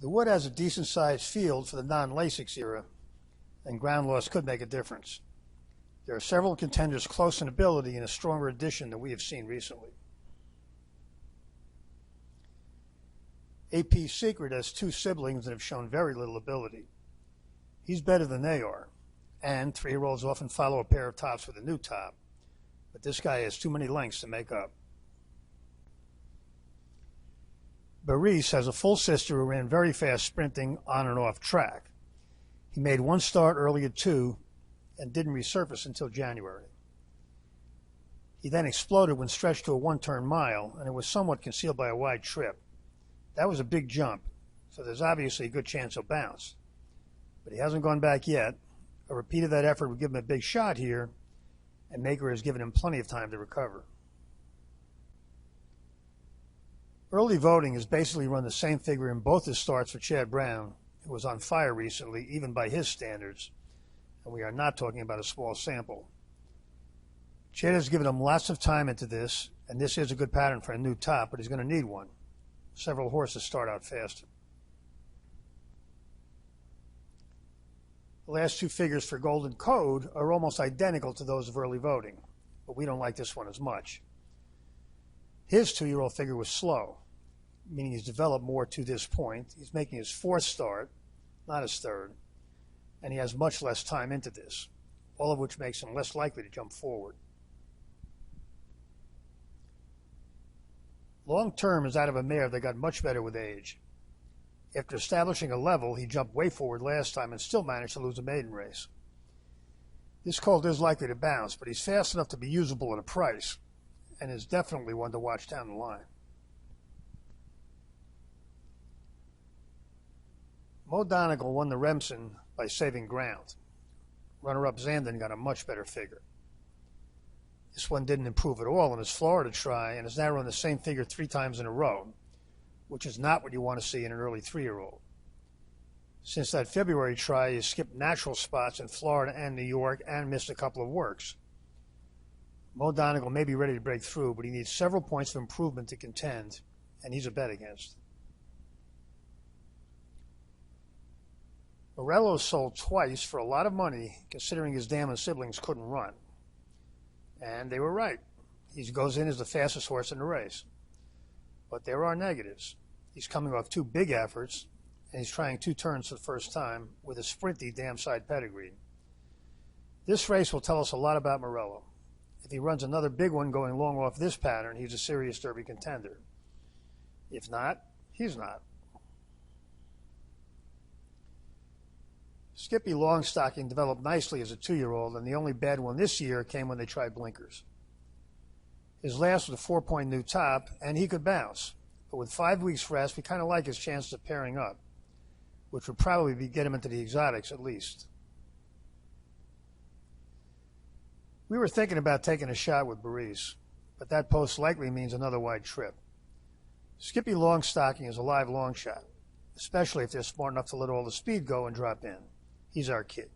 The wood has a decent-sized field for the non-Lasix era, and ground loss could make a difference. There are several contenders close in ability and a stronger addition than we have seen recently. AP's Secret has two siblings that have shown very little ability. He's better than they are, and 3-year-olds often follow a pair of tops with a new top, but this guy has too many lengths to make up. Maurice has a full sister who ran very fast sprinting on and off track. He made one start early at 2 and didn't resurface until January. He then exploded when stretched to a 1-turn mile, and it was somewhat concealed by a wide trip. That was a big jump, so there's obviously a good chance he'll bounce. But he hasn't gone back yet. A repeat of that effort would give him a big shot here, and Maker has given him plenty of time to recover. Early voting has basically run the same figure in both his starts for Chad Brown, who was on fire recently, even by his standards, and we are not talking about a small sample. Chad has given him lots of time into this, and this is a good pattern for a new top, but he's going to need one. Several horses start out faster. The last two figures for Golden Code are almost identical to those of early voting, but we don't like this one as much. His 2-year-old figure was slow, meaning he's developed more to this point. He's making his 4th start, not his 3rd, and he has much less time into this, all of which makes him less likely to jump forward. Long Term is out of a mare that got much better with age. After establishing a level, he jumped way forward last time and still managed to lose a maiden race. This colt is likely to bounce, but he's fast enough to be usable at a price, and is definitely one to watch down the line. Mo Donegal won the Remsen by saving ground. Runner-up Zandon got a much better figure. This one didn't improve at all in his Florida try and has now run the same figure 3 times in a row, which is not what you want to see in an early 3-year-old. Since that February try, he skipped natural spots in Florida and New York and missed a couple of works. Mo Donegal may be ready to break through, but he needs several points of improvement to contend, and he's a bet against. Morello sold twice for a lot of money, considering his dam and siblings couldn't run. And they were right. He goes in as the fastest horse in the race. But there are negatives. He's coming off 2 big efforts, and he's trying 2 turns for the first time with a sprinty dam-side pedigree. This race will tell us a lot about Morello. If he runs another big one going long off this pattern, he's a serious Derby contender. If not, he's not. Skippy Longstocking developed nicely as a 2-year-old, and the only bad one this year came when they tried blinkers. His last was a 4-point new top, and he could bounce. But with 5 weeks rest, we kind of like his chances of pairing up, which would probably get him into the exotics at least. We were thinking about taking a shot with Maurice, but that most likely means another wide trip. Skippy Longstocking is a live long shot, especially if they're smart enough to let all the speed go and drop in. He's our kid.